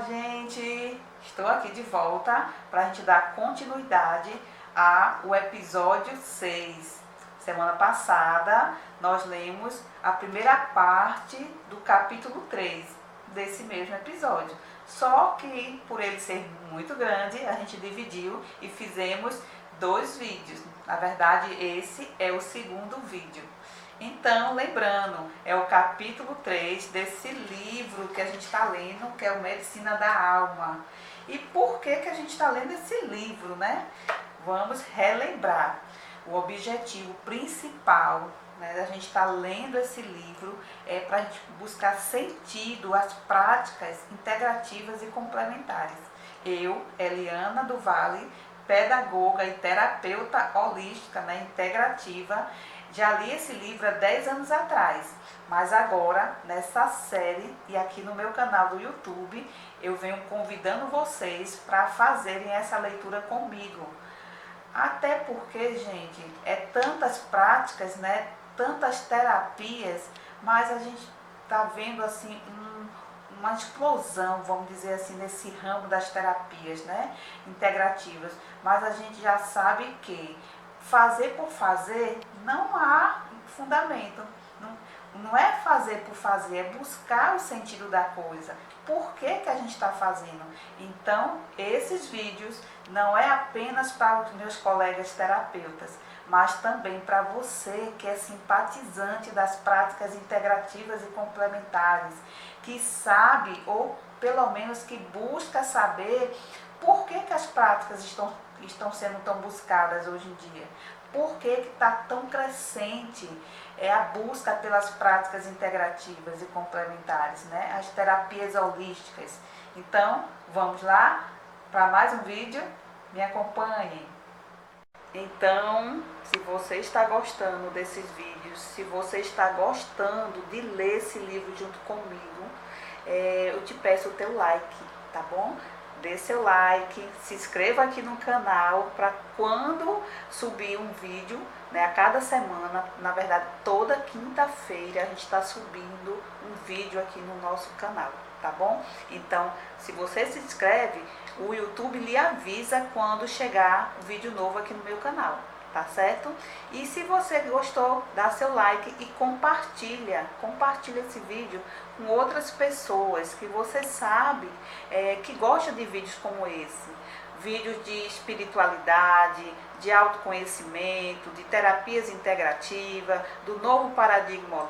gente! Estou aqui de volta para a gente dar continuidade ao episódio 6. Semana passada nós lemos a primeira parte do capítulo 3 desse mesmo episódio. Só que por ele ser muito grande, a gente dividiu e fizemos 2 vídeos. Na verdade, esse é o segundo vídeo. Então, lembrando, é o capítulo 3 desse livro que a gente está lendo, que é o Medicina da Alma. E por que a gente está lendo esse livro, né? Vamos relembrar. O objetivo principal, né, da gente estar lendo esse livro é para a gente buscar sentido às práticas integrativas e complementares. Eu, Eliana do Vale, pedagoga e terapeuta holística, né, integrativa, já li esse livro há 10 anos atrás, mas agora, nessa série e aqui no meu canal do YouTube, eu venho convidando vocês para fazerem essa leitura comigo. Até porque, gente, é tantas práticas, né, tantas terapias, mas a gente está vendo assim uma explosão, vamos dizer assim, nesse ramo das terapias, né, integrativas. Mas a gente já sabe que fazer por fazer não há fundamento. Não é fazer por fazer, é buscar o sentido da coisa. Por que a gente está fazendo? Então, esses vídeos não é apenas para os meus colegas terapeutas, mas também para você que é simpatizante das práticas integrativas e complementares, que sabe, ou pelo menos que busca saber por que as práticas estão sendo tão buscadas hoje em dia. Por que está tão crescente a busca pelas práticas integrativas e complementares, né? As terapias holísticas. Então, vamos lá para mais um vídeo. Me acompanhem. Então, se você está gostando desses vídeos, se você está gostando de ler esse livro junto comigo, eu te peço o teu like, tá bom? Dê seu like, se inscreva aqui no canal para quando subir um vídeo, né, a cada semana, na verdade toda quinta-feira a gente está subindo um vídeo aqui no nosso canal, tá bom? Então, se você se inscreve, o YouTube lhe avisa quando chegar um vídeo novo aqui no meu canal, tá certo? E se você gostou, dá seu like e compartilha esse vídeo com outras pessoas que você sabe que gostam de vídeos como esse. Vídeos de espiritualidade, de autoconhecimento, de terapias integrativas, do novo paradigma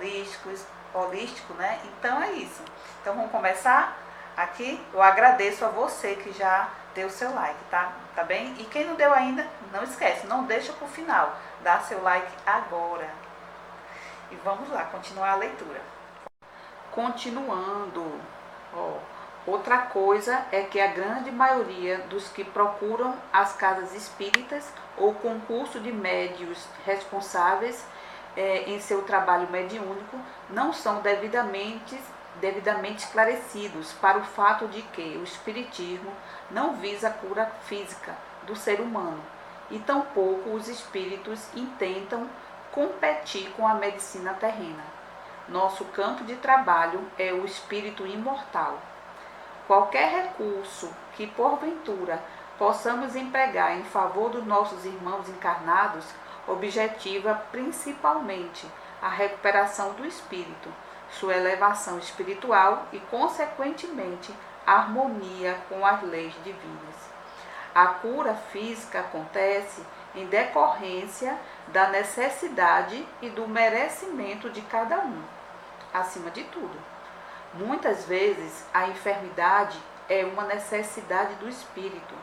holístico, né? Então é isso. Então vamos começar? Aqui eu agradeço a você que já deu seu like, tá bem? E quem não deu ainda, não esquece, não deixa pro final, dá seu like agora. E vamos lá, continuar a leitura. Continuando, outra coisa é que a grande maioria dos que procuram as casas espíritas ou concurso de médios responsáveis em seu trabalho mediúnico não são devidamente esclarecidos para o fato de que o espiritismo não visa a cura física do ser humano e tampouco os espíritos intentam competir com a medicina terrena. Nosso campo de trabalho é o espírito imortal. Qualquer recurso que porventura possamos empregar em favor dos nossos irmãos encarnados objetiva principalmente a recuperação do espírito, sua elevação espiritual e, consequentemente, a harmonia com as leis divinas. A cura física acontece em decorrência da necessidade e do merecimento de cada um, acima de tudo. Muitas vezes, a enfermidade é uma necessidade do espírito,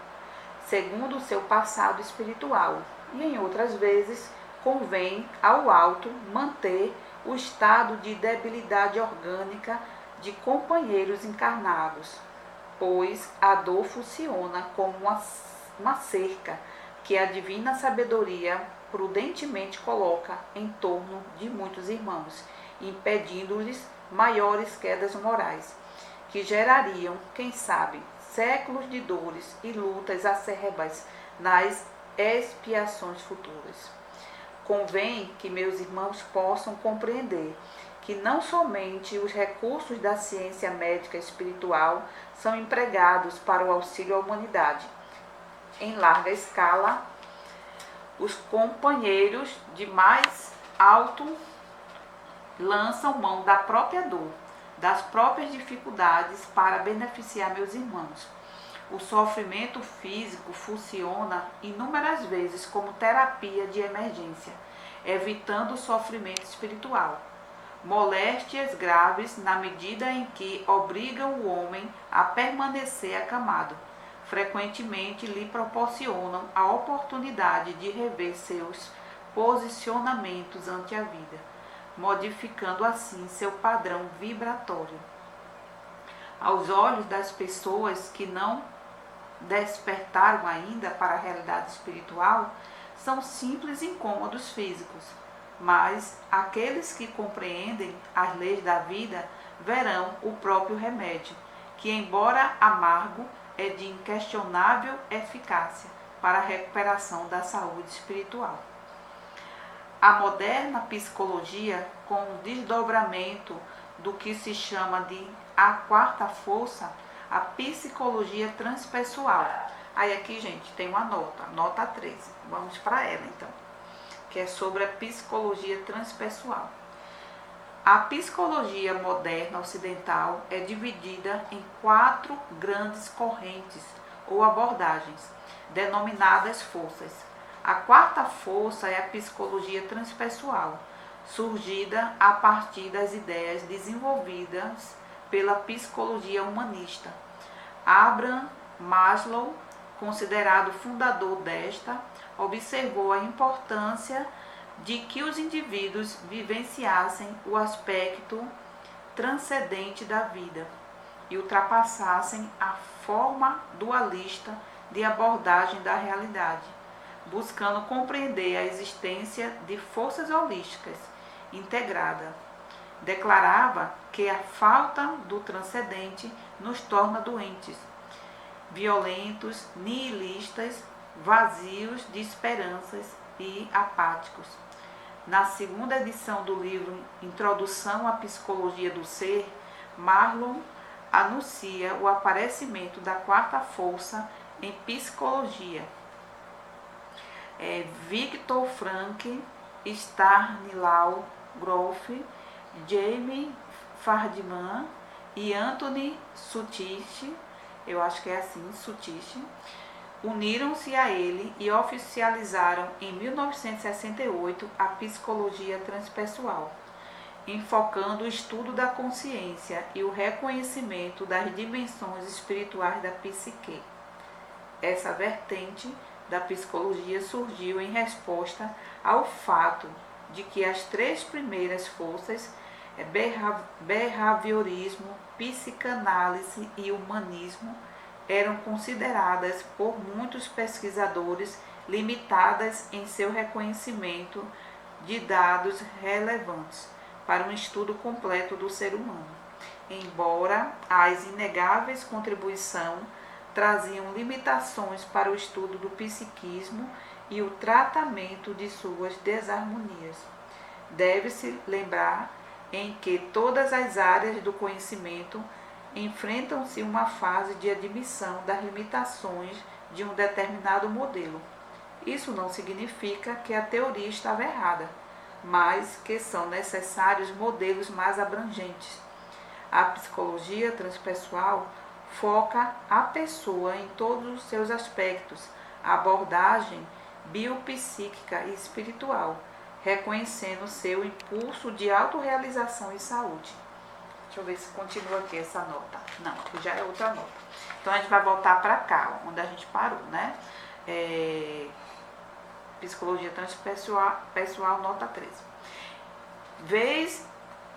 segundo o seu passado espiritual, e em outras vezes, convém ao alto manter o estado de debilidade orgânica de companheiros encarnados, pois a dor funciona como uma cerca que a divina sabedoria prudentemente coloca em torno de muitos irmãos, impedindo-lhes maiores quedas morais, que gerariam, quem sabe, séculos de dores e lutas acerbas nas expiações futuras. Convém que meus irmãos possam compreender que não somente os recursos da ciência médica espiritual são empregados para o auxílio à humanidade. Em larga escala, os companheiros de mais alto lançam mão da própria dor, das próprias dificuldades para beneficiar meus irmãos. O sofrimento físico funciona inúmeras vezes como terapia de emergência, evitando o sofrimento espiritual. Moléstias graves na medida em que obrigam o homem a permanecer acamado, frequentemente lhe proporcionam a oportunidade de rever seus posicionamentos ante a vida, modificando assim seu padrão vibratório. Aos olhos das pessoas que não despertaram ainda para a realidade espiritual, são simples incômodos físicos, mas aqueles que compreendem as leis da vida verão o próprio remédio, que, embora amargo, é de inquestionável eficácia para a recuperação da saúde espiritual. A moderna psicologia, com o desdobramento do que se chama de a quarta força, a psicologia transpessoal. Aí aqui, gente, tem uma nota 13. Vamos para ela, então, que é sobre a psicologia transpessoal. A psicologia moderna ocidental é dividida em 4 grandes correntes ou abordagens, denominadas forças. A quarta força é a psicologia transpessoal, surgida a partir das ideias desenvolvidas pela psicologia humanista. Abraham Maslow, considerado fundador desta, observou a importância de que os indivíduos vivenciassem o aspecto transcendente da vida e ultrapassassem a forma dualista de abordagem da realidade, buscando compreender a existência de forças holísticas integradas. Declarava que a falta do transcendente nos torna doentes, violentos, nihilistas, vazios de esperanças e apáticos. Na segunda edição do livro Introdução à Psicologia do Ser, Maslow anuncia o aparecimento da quarta força em psicologia. Viktor Frankl, Stanislaw Grof, James Fadiman e Anthony Suttish, eu acho que é assim, Suttish, uniram-se a ele e oficializaram em 1968 a psicologia transpessoal, enfocando o estudo da consciência e o reconhecimento das dimensões espirituais da psique. Essa vertente da psicologia surgiu em resposta ao fato de que as 3 primeiras forças, behaviorismo, psicanálise e humanismo, eram consideradas por muitos pesquisadores limitadas em seu reconhecimento de dados relevantes para um estudo completo do ser humano, embora as inegáveis contribuições traziam limitações para o estudo do psiquismo e o tratamento de suas desarmonias. Deve-se lembrar em que todas as áreas do conhecimento enfrentam-se uma fase de admissão das limitações de um determinado modelo. Isso não significa que a teoria estava errada, mas que são necessários modelos mais abrangentes. A psicologia transpessoal foca a pessoa em todos os seus aspectos, a abordagem biopsíquica e espiritual, reconhecendo seu impulso de autorrealização e saúde. Deixa eu ver se continua aqui essa nota. Não, aqui já é outra nota. Então a gente vai voltar para cá, onde a gente parou, né? Psicologia transpessoal, nota 13.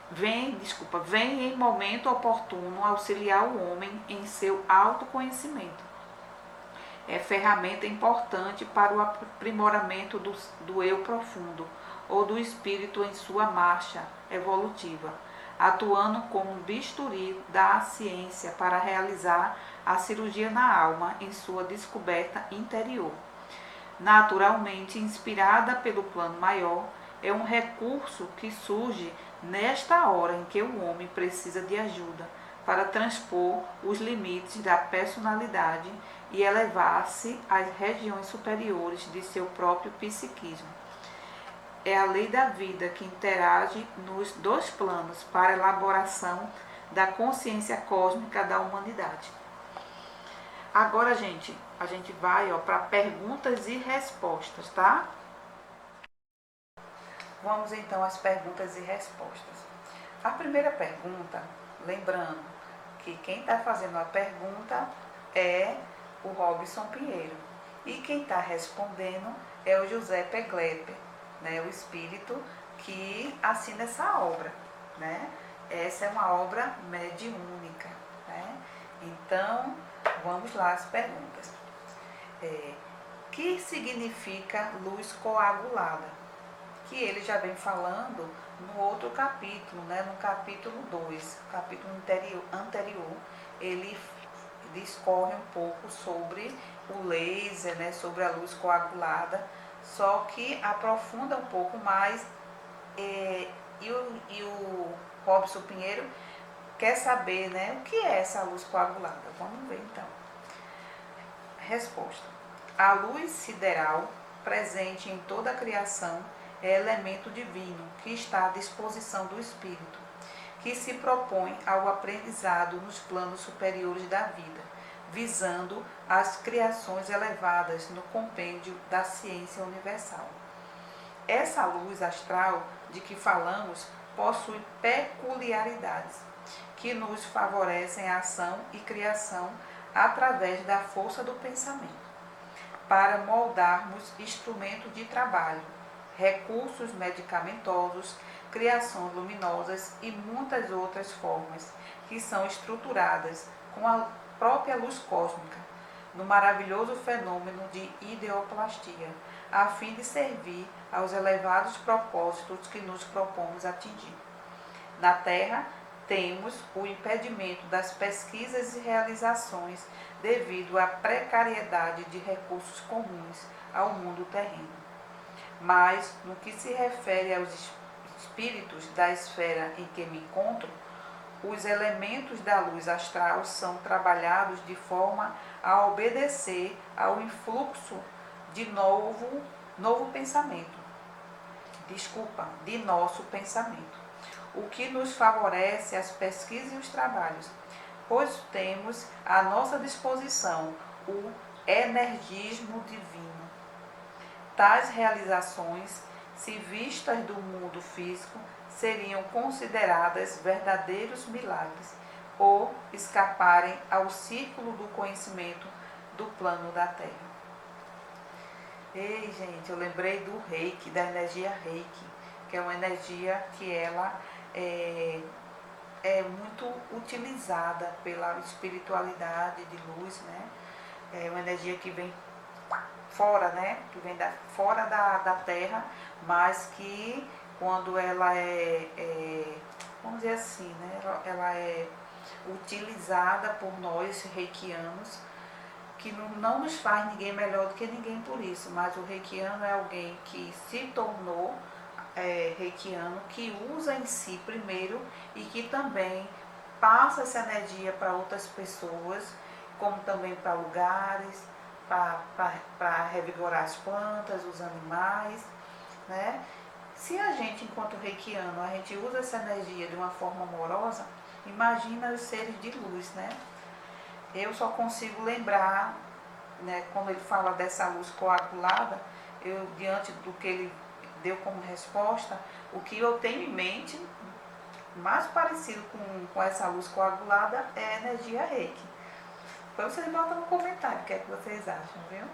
Vem em momento oportuno auxiliar o homem em seu autoconhecimento. É ferramenta importante para o aprimoramento do eu profundo ou do espírito em sua marcha evolutiva, atuando como um bisturi da ciência para realizar a cirurgia na alma em sua descoberta interior. Naturalmente inspirada pelo plano maior, é um recurso que surge nesta hora em que o homem precisa de ajuda para transpor os limites da personalidade e elevar-se às regiões superiores de seu próprio psiquismo. É a lei da vida que interage nos dois planos para a elaboração da consciência cósmica da humanidade. Agora, a gente vai para perguntas e respostas, tá? Vamos então às perguntas e respostas. A primeira pergunta, lembrando que quem está fazendo a pergunta é o Robson Pinheiro e quem está respondendo é o José Pegleper, né, o espírito que assina essa obra, né? Essa é uma obra mediúnica, né? Então, vamos lá às perguntas. Que significa luz coagulada? Que ele já vem falando no outro capítulo, né? No capítulo 2, capítulo anterior, ele discorre um pouco sobre o laser, né? Sobre a luz coagulada, só que aprofunda um pouco mais, e o Robson Pinheiro quer saber, né, o que é essa luz coagulada. Vamos ver então. Resposta. A luz sideral, presente em toda a criação, é elemento divino que está à disposição do espírito, que se propõe ao aprendizado nos planos superiores da vida, visando as criações elevadas no compêndio da ciência universal. Essa luz astral de que falamos possui peculiaridades que nos favorecem a ação e criação através da força do pensamento, para moldarmos instrumentos de trabalho, recursos medicamentosos, criações luminosas e muitas outras formas que são estruturadas com a própria luz cósmica, no maravilhoso fenômeno de ideoplastia, a fim de servir aos elevados propósitos que nos propomos atingir. Na Terra, temos o impedimento das pesquisas e realizações devido à precariedade de recursos comuns ao mundo terreno. Mas, no que se refere aos espíritos da esfera em que me encontro, os elementos da luz astral são trabalhados de forma a obedecer ao influxo de nosso pensamento, o que nos favorece as pesquisas e os trabalhos, pois temos à nossa disposição o energismo divino. Tais realizações, se vistas do mundo físico, seriam consideradas verdadeiros milagres, ou escaparem ao círculo do conhecimento do plano da Terra. Ei, gente, eu lembrei do Reiki, da energia Reiki, que é uma energia que ela é muito utilizada pela espiritualidade de luz, né? É uma energia que vem fora, né? Que vem fora da Terra, mas que quando ela vamos dizer assim, né? Ela é utilizada por nós reikianos, que não nos faz ninguém melhor do que ninguém por isso, mas o reikiano é alguém que se tornou reikiano, que usa em si primeiro e que também passa essa energia para outras pessoas, como também para lugares, para revigorar as plantas, os animais, né? Se a gente, enquanto reikiano, a gente usa essa energia de uma forma amorosa, imagina os seres de luz, né? Eu só consigo lembrar, né, quando ele fala dessa luz coagulada, diante do que ele deu como resposta, o que eu tenho em mente, mais parecido com essa luz coagulada, é a energia Reiki. Depois vocês botam no comentário o que é que vocês acham, viu?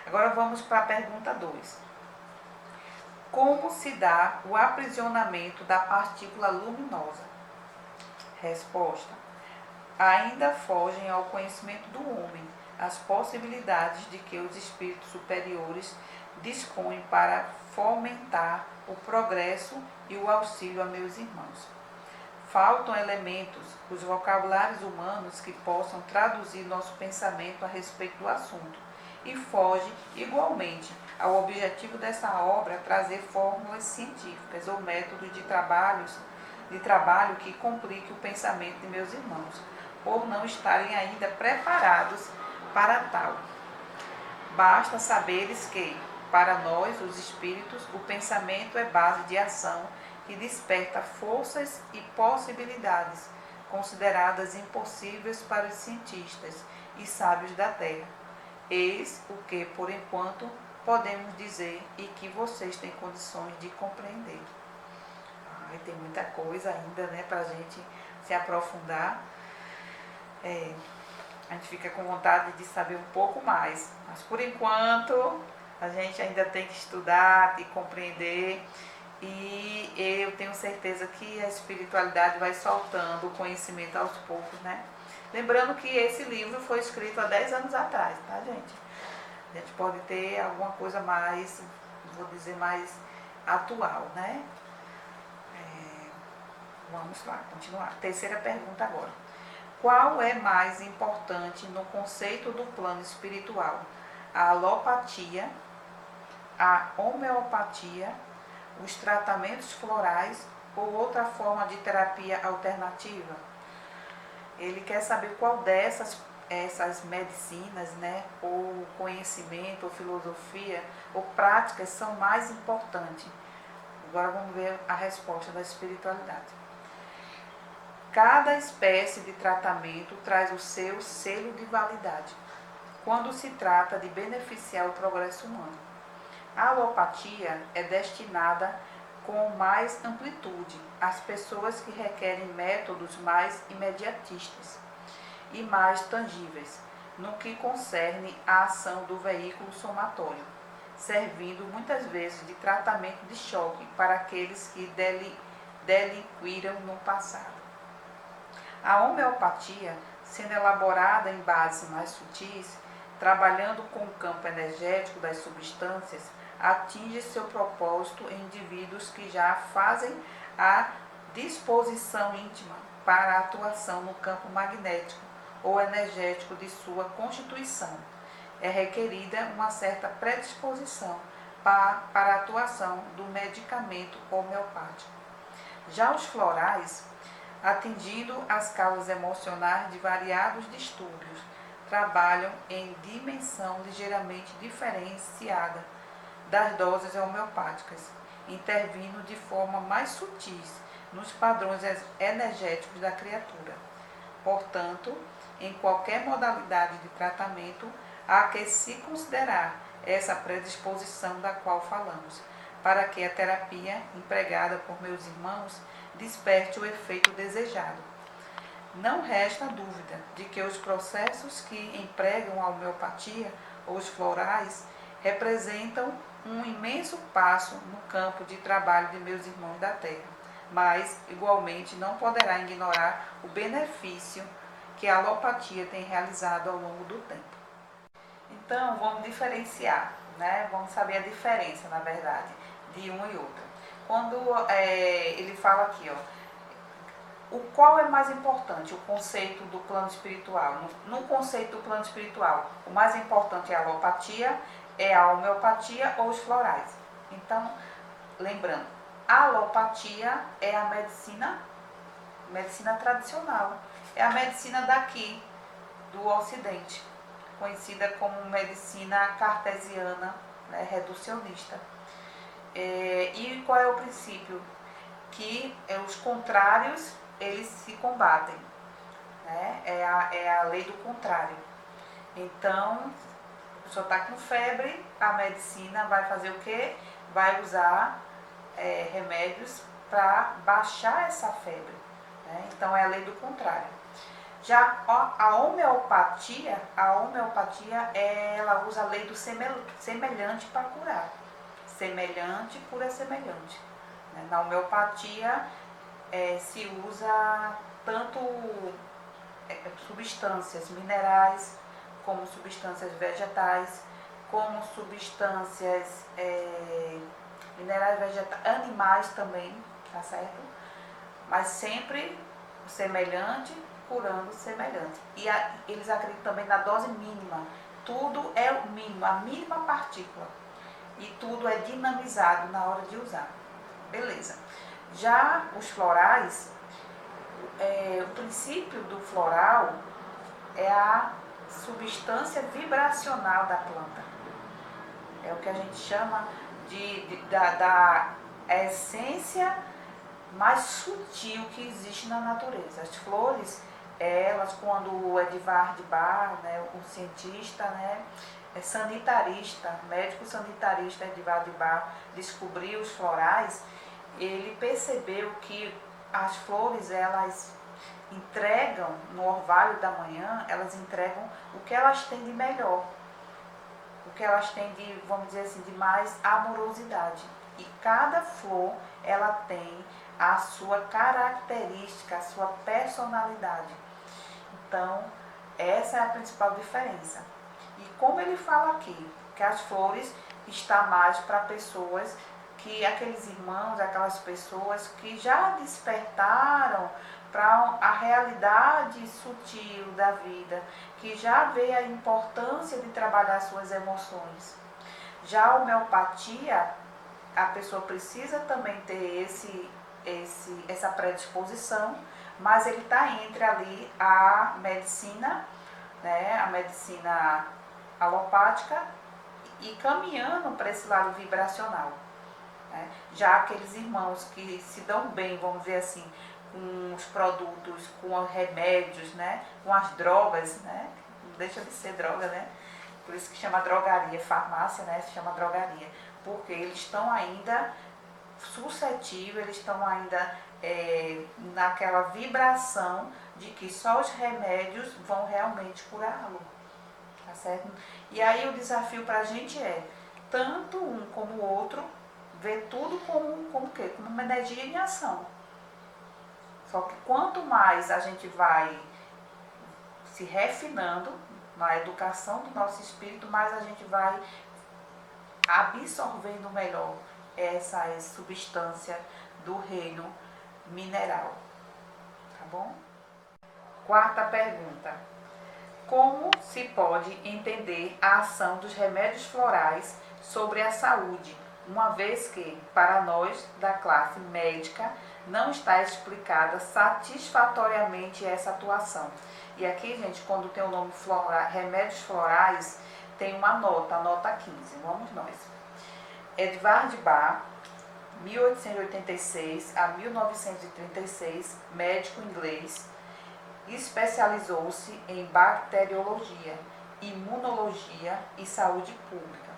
Agora vamos para a pergunta 2. Como se dá o aprisionamento da partícula luminosa? Resposta. Ainda fogem ao conhecimento do homem as possibilidades de que os espíritos superiores dispõem para fomentar o progresso e o auxílio a meus irmãos. Faltam elementos, os vocabulários humanos que possam traduzir nosso pensamento a respeito do assunto e foge igualmente ao objetivo dessa obra trazer fórmulas científicas ou métodos de trabalho que complique o pensamento de meus irmãos, por não estarem ainda preparados para tal. Basta saberes que, para nós, os espíritos, o pensamento é base de ação que desperta forças e possibilidades consideradas impossíveis para os cientistas e sábios da Terra. Eis o que, por enquanto, podemos dizer e que vocês têm condições de compreender. Tem muita coisa ainda, né, para a gente se aprofundar. A gente fica com vontade de saber um pouco mais, mas por enquanto a gente ainda tem que estudar e compreender, e eu tenho certeza que a espiritualidade vai soltando o conhecimento aos poucos, né? Lembrando que esse livro foi escrito há 10 anos atrás, tá, gente? A gente pode ter alguma coisa mais, vou dizer, mais atual, né? Vamos lá, continuar. Terceira pergunta agora. Qual é mais importante no conceito do plano espiritual? A alopatia, a homeopatia, os tratamentos florais ou outra forma de terapia alternativa? Ele quer saber qual essas medicinas, né, ou conhecimento, ou filosofia, ou práticas são mais importantes. Agora vamos ver a resposta da espiritualidade. Cada espécie de tratamento traz o seu selo de validade, quando se trata de beneficiar o progresso humano. A alopatia é destinada com mais amplitude às pessoas que requerem métodos mais imediatistas e mais tangíveis, no que concerne à ação do veículo somatório, servindo muitas vezes de tratamento de choque para aqueles que delinquiram no passado. A homeopatia, sendo elaborada em bases mais sutis, trabalhando com o campo energético das substâncias, atinge seu propósito em indivíduos que já fazem a disposição íntima para a atuação no campo magnético ou energético de sua constituição. É requerida uma certa predisposição para a atuação do medicamento homeopático. Já os florais, atingindo as causas emocionais de variados distúrbios, trabalham em dimensão ligeiramente diferenciada das doses homeopáticas, intervindo de forma mais sutis nos padrões energéticos da criatura. Portanto, em qualquer modalidade de tratamento, há que se considerar essa predisposição da qual falamos, para que a terapia empregada por meus irmãos desperte o efeito desejado. Não resta dúvida de que os processos que empregam a homeopatia ou os florais representam um imenso passo no campo de trabalho de meus irmãos da Terra, mas igualmente não poderá ignorar o benefício que a alopatia tem realizado ao longo do tempo. Então, vamos diferenciar, né? Vamos saber a diferença, na verdade, de uma e outra. Quando ele fala aqui, qual é mais importante? O conceito do plano espiritual. No conceito do plano espiritual, o mais importante é a alopatia, é a homeopatia ou os florais. Então, lembrando, a alopatia é a medicina tradicional, é a medicina daqui, do Ocidente, conhecida como medicina cartesiana, né, reducionista. E qual é o princípio? Que os contrários, eles se combatem, né? É a lei do contrário. Então, a pessoa está com febre, a medicina vai fazer o quê? Vai usar remédios para baixar essa febre, né? Então, é a lei do contrário. Já a homeopatia, ela usa a lei do semelhante para curar. Semelhante cura semelhante. Na homeopatia se usa tanto substâncias minerais, como substâncias vegetais, como substâncias minerais, vegetais, animais também, tá certo? Mas sempre semelhante curando semelhante. E eles acreditam também na dose mínima. tudo é o mínimo, a mínima partícula. E tudo é dinamizado na hora de usar. Beleza. Já os florais, o princípio do floral é a substância vibracional da planta. É o que a gente chama da essência mais sutil que existe na natureza. As flores, elas, quando o Edvard Bach, né, o cientista, né, sanitarista, médico sanitarista Edvard Bach, descobriu os florais, ele percebeu que as flores, elas entregam, no orvalho da manhã, elas entregam o que elas têm de melhor, o que elas têm de, vamos dizer assim, de mais amorosidade. E cada flor, ela tem a sua característica, a sua personalidade. Então, essa é a principal diferença. E como ele fala aqui, que as flores estão mais para pessoas que, aqueles irmãos, aquelas pessoas que já despertaram para a realidade sutil da vida, que já vê a importância de trabalhar suas emoções. Já a homeopatia, a pessoa precisa também ter essa predisposição, mas ele está entre ali a medicina, né, a medicina alopática e caminhando para esse lado vibracional. Né? Já aqueles irmãos que se dão bem, vamos dizer assim, com os produtos, com os remédios, né, com as drogas, né, não deixa de ser droga, né, por isso que chama drogaria, farmácia, né, se chama drogaria, porque eles estão ainda suscetíveis, eles estão ainda naquela vibração de que só os remédios vão realmente curá-lo, tá certo? E aí o desafio para a gente é, tanto um como o outro, ver tudo como o quê? Como uma energia em ação. Só que quanto mais a gente vai se refinando na educação do nosso espírito, mais a gente vai absorvendo melhor essa substância do reino mineral. Tá bom? Quarta pergunta. Como se pode entender a ação dos remédios florais sobre a saúde, uma vez que, para nós da classe médica, não está explicada satisfatoriamente essa atuação? E aqui, gente, quando tem o nome remédios florais, tem uma nota, a nota 15. Vamos nós. Edvard Bach, 1886 a 1936, médico inglês, especializou-se em bacteriologia, imunologia e saúde pública.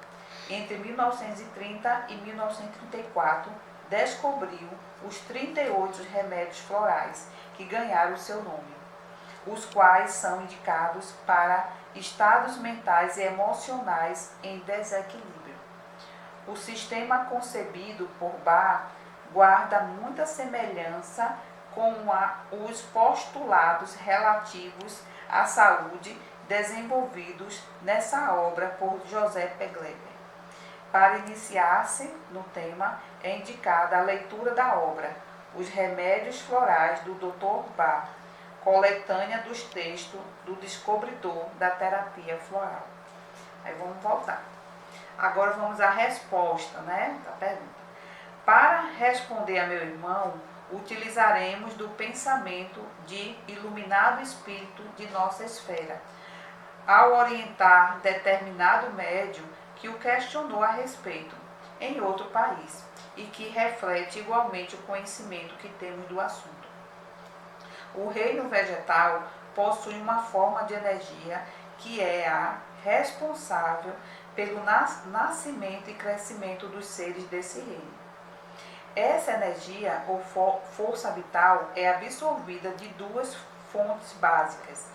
Entre 1930 e 1934, descobriu os 38 remédios florais que ganharam o seu nome, os quais são indicados para estados mentais e emocionais em desequilíbrio. O sistema concebido por Bach guarda muita semelhança com os postulados relativos à saúde desenvolvidos nessa obra por José Pegler. Para iniciar-se no tema, é indicada a leitura da obra Os Remédios Florais do Dr. Bach, coletânea dos textos do descobridor da terapia floral. Aí vamos voltar. Agora vamos à resposta, né, da pergunta. Para responder a meu irmão, utilizaremos do pensamento de iluminado espírito de nossa esfera, ao orientar determinado médium que o questionou a respeito, em outro país, e que reflete igualmente o conhecimento que temos do assunto. O reino vegetal possui uma forma de energia que é a responsável pelo nascimento e crescimento dos seres desse reino. Essa energia ou força vital é absorvida de duas fontes básicas: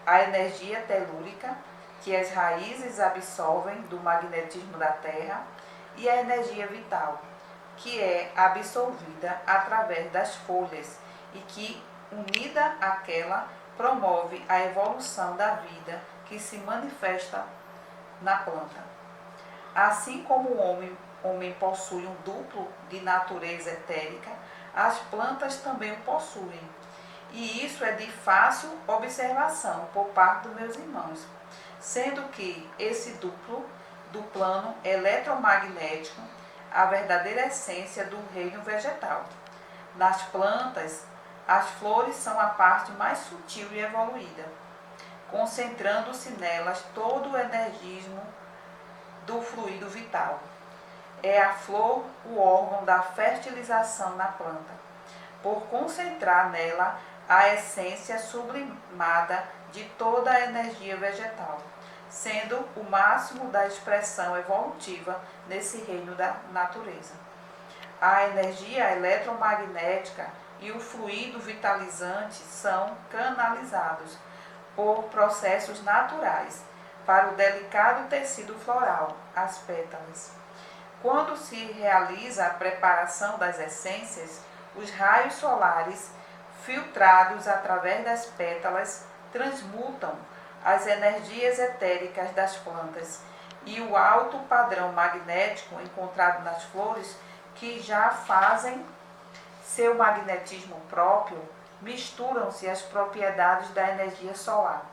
a energia telúrica, que as raízes absorvem do magnetismo da Terra, e a energia vital, que é absorvida através das folhas e que, unida àquela, promove a evolução da vida que se manifesta na planta. Assim como o homem possui um duplo de natureza etérica, as plantas também o possuem. E isso é de fácil observação por parte dos meus irmãos. sendo que esse do plano eletromagnético, a verdadeira essência do reino vegetal. Nas plantas, as flores são a parte mais sutil e evoluída, concentrando-se nelas todo o energismo do fluido vital. É a flor o órgão da fertilização na planta, por concentrar nela a essência sublimada de toda a energia vegetal, sendo o máximo da expressão evolutiva nesse reino da natureza. A energia eletromagnética e o fluido vitalizante são canalizados por processos naturais para o delicado tecido floral, as pétalas. Quando se realiza a preparação das essências, os raios solares, filtrados através das pétalas, transmutam as energias etéricas das plantas e o alto padrão magnético encontrado nas flores, que já fazem seu magnetismo próprio, misturam-se às propriedades da energia solar,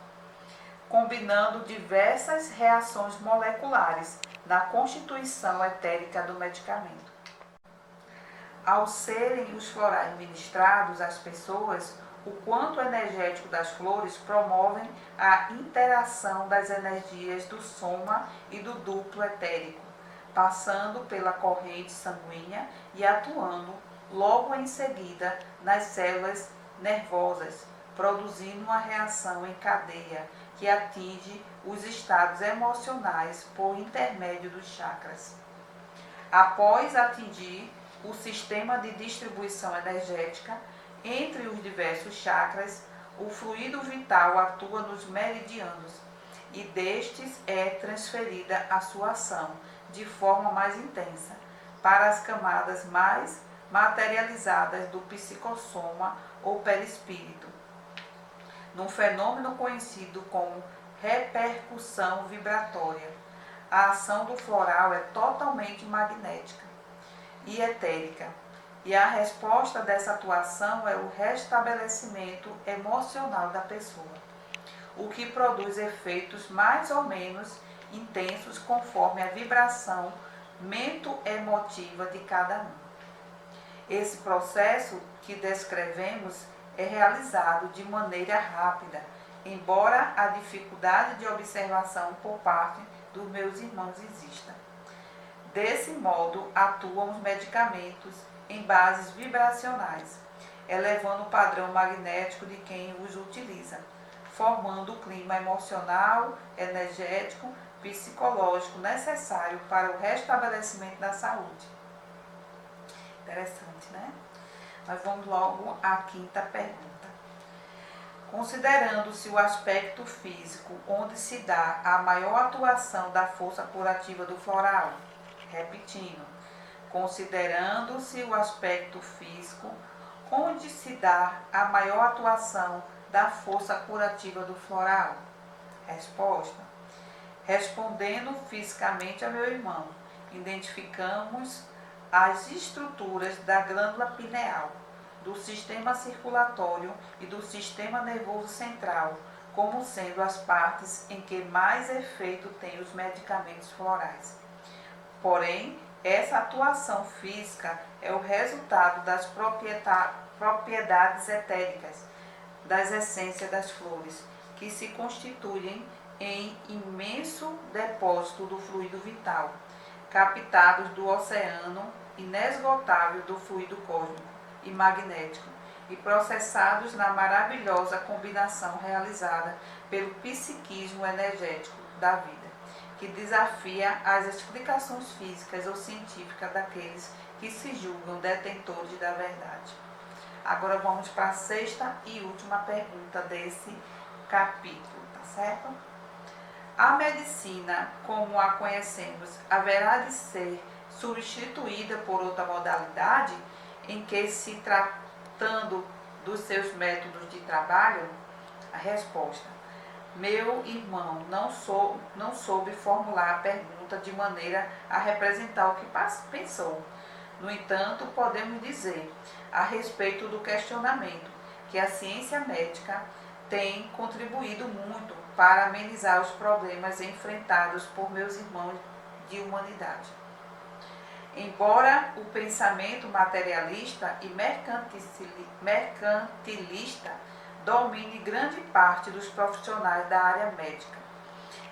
combinando diversas reações moleculares na constituição etérica do medicamento. Ao serem os florais ministrados às pessoas, o quanto energético das flores promovem a interação das energias do soma e do duplo etérico, passando pela corrente sanguínea e atuando logo em seguida nas células nervosas, produzindo uma reação em cadeia que atinge os estados emocionais por intermédio dos chakras. Após atingir o sistema de distribuição energética entre os diversos chakras, o fluido vital atua nos meridianos e destes é transferida a sua ação de forma mais intensa para as camadas mais materializadas do psicossoma ou perispírito, num fenômeno conhecido como repercussão vibratória. A ação do floral é totalmente magnética e etérica, e a resposta dessa atuação é o restabelecimento emocional da pessoa, o que produz efeitos mais ou menos intensos conforme a vibração mento-emotiva de cada um. Esse processo que descrevemos é realizado de maneira rápida, embora a dificuldade de observação por parte dos meus irmãos exista. Desse modo, atuam os medicamentos em bases vibracionais, elevando o padrão magnético de quem os utiliza, formando o clima emocional, energético, psicológico necessário para o restabelecimento da saúde. Interessante, né? Mas vamos logo à quinta pergunta. Considerando-se o aspecto físico onde se dá a maior atuação da força curativa do floral, repetindo, considerando-se o aspecto físico onde se dá a maior atuação da força curativa do floral? Resposta. Respondendo fisicamente a meu irmão, identificamos as estruturas da glândula pineal, do sistema circulatório e do sistema nervoso central, como sendo as partes em que mais efeito têm os medicamentos florais. Porém, essa atuação física é o resultado das propriedades etéricas das essências das flores, que se constituem em imenso depósito do fluido vital, captados do oceano inesgotável do fluido cósmico e magnético e processados na maravilhosa combinação realizada pelo psiquismo energético da vida, que desafia as explicações físicas ou científicas daqueles que se julgam detentores da verdade. Agora vamos para a sexta e última pergunta desse capítulo, tá certo? A medicina, como a conhecemos, haverá de ser substituída por outra modalidade em que, se tratando dos seus métodos de trabalho? A resposta. Meu irmão não soube formular a pergunta de maneira a representar o que pensou. No entanto, podemos dizer, a respeito do questionamento, que a ciência médica tem contribuído muito para amenizar os problemas enfrentados por meus irmãos de humanidade. Embora o pensamento materialista e mercantilista domine grande parte dos profissionais da área médica,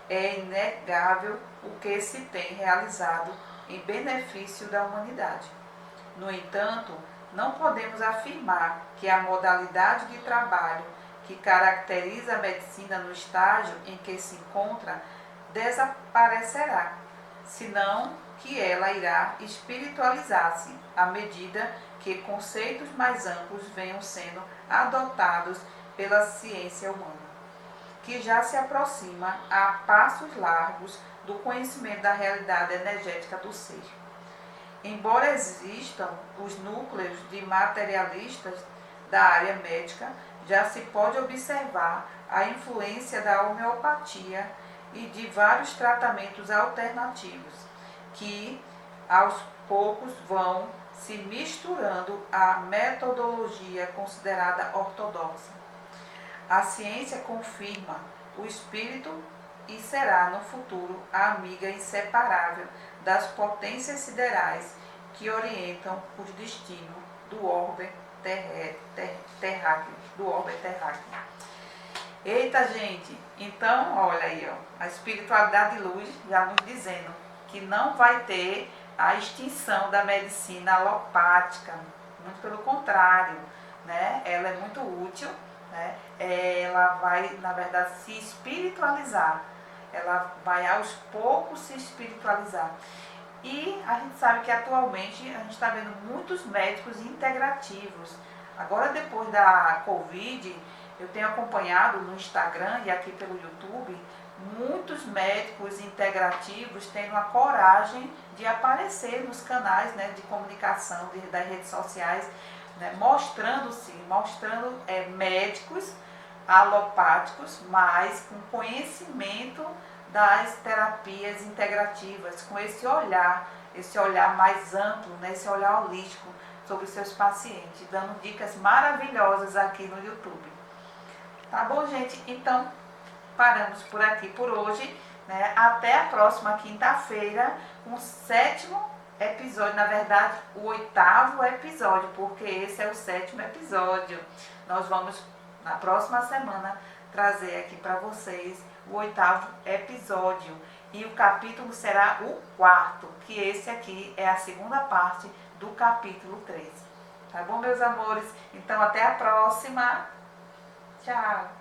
é inegável o que se tem realizado em benefício da humanidade. No entanto, não podemos afirmar que a modalidade de trabalho que caracteriza a medicina no estágio em que se encontra desaparecerá, senão que ela irá espiritualizar-se à medida que conceitos mais amplos venham sendo adotados pela ciência humana, que já se aproxima a passos largos do conhecimento da realidade energética do ser. Embora existam os núcleos de materialistas da área médica, já se pode observar a influência da homeopatia e de vários tratamentos alternativos, que aos poucos vão se misturando à metodologia considerada ortodoxa. A ciência confirma o espírito e será no futuro a amiga inseparável das potências siderais que orientam os destinos do orbe terráqueo. Eita, gente! Então, olha aí, ó, a espiritualidade de luz já nos dizendo que não vai ter a extinção da medicina alopática, muito pelo contrário, né? Ela é muito útil, né? Ela vai, na verdade, se espiritualizar, ela vai aos poucos se espiritualizar. E a gente sabe que atualmente a gente está vendo muitos médicos integrativos. Agora, depois da Covid, eu tenho acompanhado no Instagram e aqui pelo YouTube muitos médicos integrativos tendo a coragem de aparecer nos canais, né, de comunicação das redes sociais, né, mostrando médicos alopáticos, mas com conhecimento das terapias integrativas, com esse olhar mais amplo, né, esse olhar holístico sobre os seus pacientes, dando dicas maravilhosas aqui no YouTube. Tá bom, gente? Então, paramos por aqui por hoje, né? Até a próxima quinta-feira, com o 7º episódio, na verdade, o 8º episódio, porque esse é o 7º episódio. Nós vamos, na próxima semana, trazer aqui para vocês o 8º episódio. E o capítulo será o 4º, que esse aqui é a segunda parte do capítulo 13. Tá bom, meus amores? Então, até a próxima. Tchau!